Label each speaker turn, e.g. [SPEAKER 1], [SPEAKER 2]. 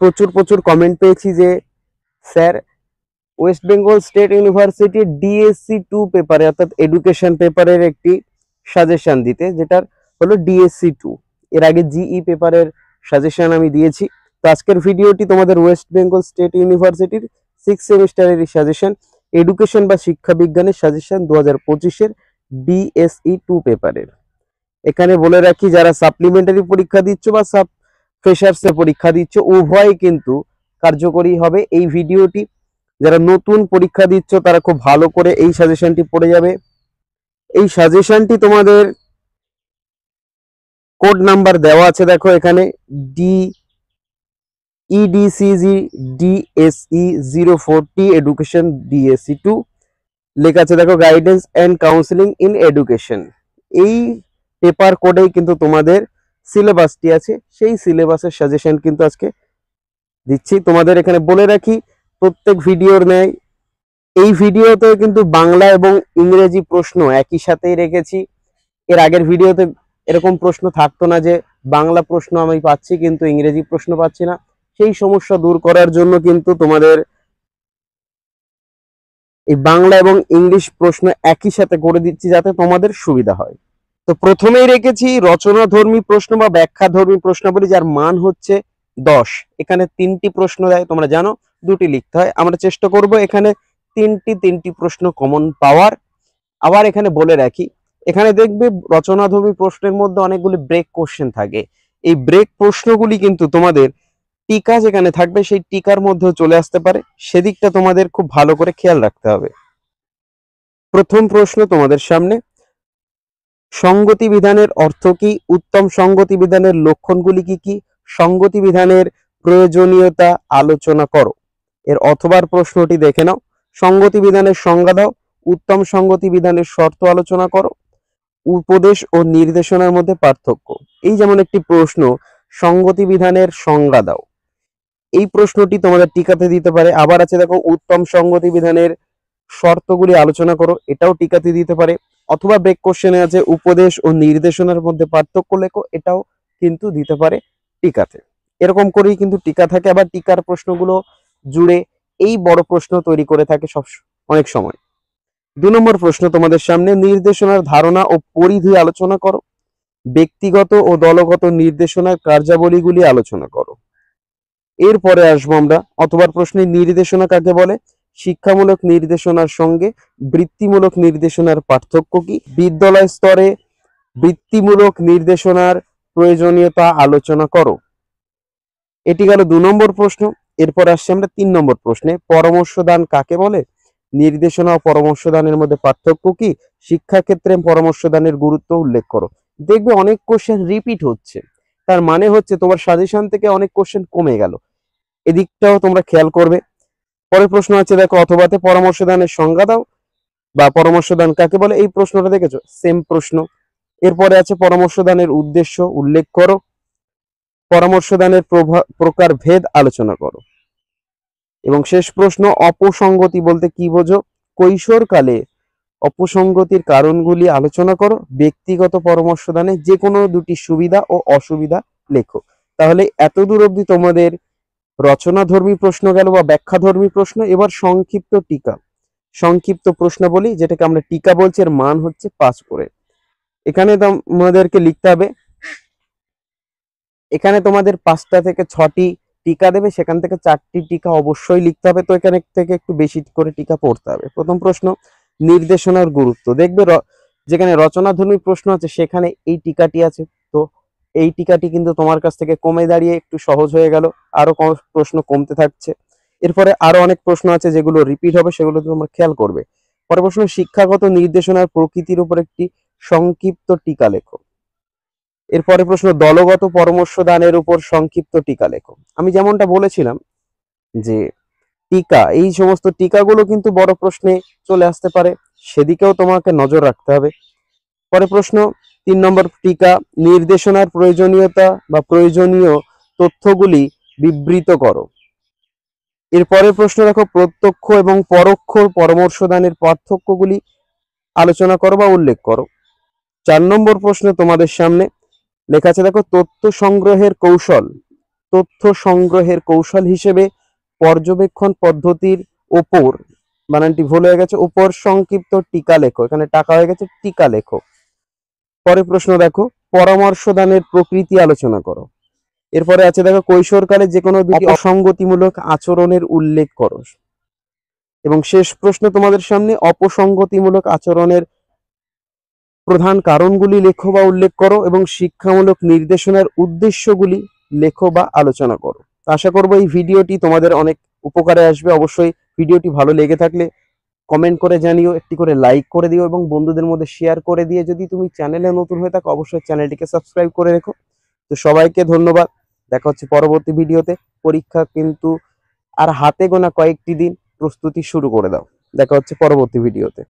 [SPEAKER 1] প্রচুর প্রচুর কমেন্ট পেয়েছি যে sir West Bengal state university DSC 2 পেপারে অর্থাৎ এডুকেশন পেপারের একটি সাজেশন দিতে, যেটার হলো ডিএসসি 2। এর আগে জিই পেপারের সাজেশন আমি দিয়েছি। তো আজকের ভিডিওটি তোমাদের ওয়েস্ট বেঙ্গল স্টেট ইউনিভার্সিটির 6 সেমিস্টারের সাজেশন, এডুকেশন বা শিক্ষা বিজ্ঞানের সাজেশন 2025-এর ডিএসই 2 পেপারের। এখানে বলে রাখি, যারা সাপ্লিমেন্টারি পরীক্ষা দিচ্ছ বা ফ্রেশার্সের পরীক্ষা দিচ্ছ, উভয় কিন্তু কার্যকরী হবে এই ভিডিওটি। যারা নতুন পরীক্ষা দিচ্ছ তারা খুব ভালো করে এই সাজেশনটি পড়ে যাবে। এই সাজেশনটি তোমাদের কোড নাম্বার দেওয়া আছে, দেখো এখানে EDCG DSE 040 এডুকেশন DSE 2 লেখা আছে, দেখো guidance and counselling in education. এই পেপার কোডেই কিন্তু তোমাদের সিলেবাসটি আছে, সেই সিলেবাসের সাজেশন কিন্তু আজকে দিচ্ছি। তোমাদের এখানে বলে রাখি, প্রত্যেক ভিডিওর ন্যায় এই ভিডিওতে কিন্তু বাংলা এবং ইংরেজি প্রশ্ন একই সাথেই রেখেছি। এর আগের ভিডিওতে এরকম প্রশ্ন থাকতো না যে বাংলা প্রশ্ন আমি পাচ্ছি কিন্তু ইংরেজি প্রশ্ন পাচ্ছি না। সেই সমস্যা দূর করার জন্য কিন্তু তোমাদের এই বাংলা এবং ইংলিশ প্রশ্ন একই সাথে করে দিচ্ছি যাতে তোমাদের সুবিধা হয়। তো প্রথমেই রেখেছি রচনাধর্মী প্রশ্ন বা ব্যাখ্যাধর্মী প্রশ্নাবলী, যার মান হচ্ছে 10। এখানে 3টি প্রশ্ন দেয়, তোমরা জানো 2টি লিখতে হয়। আমরা চেষ্টা করব এখানে তিনটি প্রশ্ন কমন পাওয়ার। আবার এখানে বলে রাখি, এখানে দেখবে রচনাধর্মী প্রশ্নের মধ্যে অনেকগুলি ব্রেক কোশ্চেন থাকে। এই ব্রেক প্রশ্নগুলি কিন্তু তোমাদের টিকা যেখানে থাকবে সেই টিকার মধ্যেও চলে আসতে পারে, সেদিকটা তোমাদের খুব ভালো করে খেয়াল রাখতে হবে। প্রথম প্রশ্ন তোমাদের সামনে, সঙ্গতি বিধানের অর্থ কি? উত্তম সঙ্গতি বিধানের লক্ষণগুলি কি কি? সঙ্গতি বিধানের প্রয়োজনীয়তা আলোচনা করো। এর অথবার প্রশ্নটি দেখে নাও। সঙ্গতি বিধানের সংজ্ঞা দাও। উত্তম সঙ্গতি বিধানের শর্ত আলোচনা করো। উপদেশ ও নির্দেশনার মধ্যে পার্থক্য। এই যেমন একটি প্রশ্ন, সঙ্গতি বিধানের সংজ্ঞা দাও, এই প্রশ্নটি তোমাদের টিকাতে দিতে পারে। আবার আছে দেখো, উত্তম সঙ্গতি বিধানের শর্তগুলি আলোচনা করো, এটাও টিকাতে দিতে পারে। অথবা ব্রেক কোশ্চেনে আছে উপদেশ ও নির্দেশনার মধ্যে পার্থক্য লেখো, এটাও কিন্তু দিতে পারে টিকাতে। এরকম করেই কিন্তু টিকা থাকে। আবার টিকার প্রশ্নগুলো জুড়ে এই বড় প্রশ্ন তৈরি করে থাকে অনেক সময়। 2 নম্বর প্রশ্ন তোমাদের সামনে, নির্দেশনার ধারণা ও পরিধি আলোচনা করো। ব্যক্তিগত ও দলগত নির্দেশনার কার্যাবলীগুলি আলোচনা করো। এরপরে আসবো আমরা অথবার প্রশ্নে, নির্দেশনা কাকে বলে? শিক্ষামূলক নির্দেশনার সঙ্গে বৃত্তিমূলক নির্দেশনার পার্থক্য কি? বিদ্যালয় স্তরে বৃত্তিমূলক নির্দেশনার প্রয়োজনীয়তা আলোচনা করো। এটি গেল 2 নম্বর প্রশ্ন। এরপর আসছে আমরা 3 নম্বর প্রশ্নে, পরামর্শ দান কাকে বলে? নির্দেশনা ও পরামর্শ দানের মধ্যে পার্থক্য কি? শিক্ষাক্ষেত্রে পরামর্শ দানের গুরুত্ব উল্লেখ করো। দেখবে অনেক কোশ্চেন রিপিট হচ্ছে, তার মানে হচ্ছে তোমার সাজেশন থেকে অনেক কোশ্চেন কমে গেল, এদিকটাও তোমরা খেয়াল করবে। পরের প্রশ্ন আছে দেখো, অথবাতে পরামর্শ দানের সংজ্ঞা দাও বা পরামর্শ দান কাকে বলে। এই প্রশ্নটা দেখেছো, সেম প্রশ্ন। এরপরে আছে পরামর্শ দানের উদ্দেশ্য উল্লেখ করো। পরামর্শ দানের প্রকার ভেদ আলোচনা করো। এবং শেষ প্রশ্ন, অপসঙ্গতি বলতে কি বোঝো? কৈশোরকালে অপসঙ্গতির কারণগুলি আলোচনা করো। ব্যক্তিগত পরামর্শ দানে যে কোনো 2টি সুবিধা ও অসুবিধা লেখো। তাহলে এতদূর অবধি তোমাদের রচনাধর্মী প্রশ্ন গেল বা ব্যাখ্যাধর্মী প্রশ্ন। এবার সংক্ষিপ্ত টিকা, সংক্ষিপ্ত প্রশ্নাবলী, যেটাকে আমরা টিকা বলছি, এর মান হচ্ছে 5 করে। এখানে তোমাদেরকে লিখতে হবে, এখানে তোমাদের 5টা থেকে 6টি টিকা দেবে, সেখান থেকে 4টি টিকা অবশ্যই লিখতে হবে। তো এখানে থেকে একটু বেশি করে টিকা পড়তে হবে। প্রথম প্রশ্ন, নির্দেশনার গুরুত্ব। দেখবে যেখানে রচনাধর্মী প্রশ্ন আছে সেখানে এই টিকাটি আছে, তো এই টিকাটি কিন্তু তোমার কাছ থেকে কমে দাঁড়িয়ে একটু সহজ হয়ে গেল, আরো প্রশ্ন কমতে থাকছে। এরপরে আরো অনেক প্রশ্ন আছে যেগুলো রিপিট হবে, সেগুলো তোমরা খেয়াল করবে। পরের প্রশ্ন, শিক্ষাগত নির্দেশনার প্রকৃতির উপর একটি সংক্ষিপ্ত টিকা লেখো। এরপরে প্রশ্ন, দলগত পরামর্শ দানের উপর সংক্ষিপ্ত টিকা লেখো। আমি যেমনটা বলেছিলাম যে টিকা, এই সমস্ত টিকাগুলো কিন্তু বড় প্রশ্নে চলে আসতে পারে, সেদিকেও তোমাকে নজর রাখতে হবে। পরে প্রশ্ন 3 নম্বর টিকা, নির্দেশনার প্রয়োজনীয়তা বা প্রয়োজনীয় তথ্যগুলি বিবৃত করো। এরপরে প্রশ্ন দেখো, প্রত্যক্ষ এবং পরোক্ষ পরামর্শ দানের পার্থক্যগুলি আলোচনা করো বা উল্লেখ করো। 4 নম্বর প্রশ্ন তোমাদের সামনে লেখা আছে দেখো, তথ্য সংগ্রহের কৌশল তথ্য সংগ্রহের কৌশল হিসেবে পর্যবেক্ষণ পদ্ধতির ওপর, বানানটি ভুল হয়ে গেছে, ওপর সংক্ষিপ্ত টিকা লেখো, এখানে টাকা হয়ে গেছে টিকা লেখো। পরের প্রশ্ন দেখো, পরামর্শ দানের প্রকৃতি আলোচনা করো। এরপরে আছে দেখো, কৈশোরকালে যে কোনো দুটি অসঙ্গতিমূলক আচরণের উল্লেখ করো। এবং শেষ প্রশ্ন তোমাদের সামনে, অপসঙ্গতিমূলক আচরণের প্রধান কারণগুলি লেখো বা উল্লেখ করো এবং শিক্ষামূলক নির্দেশনার উদ্দেশ্যগুলি লেখো বা আলোচনা করো। আশা করবো এই ভিডিওটি তোমাদের অনেক উপকারে আসবে। অবশ্যই ভিডিওটি ভালো লেগে থাকলে কমেন্ট করে জানিও, একটি করে লাইক করে দিও এবং বন্ধুদের মধ্যে শেয়ার করে দিয়ে যদি তুমি চ্যানেলে নতুন হয়ে থাকো অবশ্যই চ্যানেলটিকে সাবস্ক্রাইব করে রেখো। তো সবাইকে ধন্যবাদ, দেখা হচ্ছে পরবর্তী ভিডিওতে। পরীক্ষা কিন্তু আর হাতে গোনা কয়েকটি দিন, প্রস্তুতি শুরু করে দাও। দেখা হচ্ছে পরবর্তী ভিডিওতে।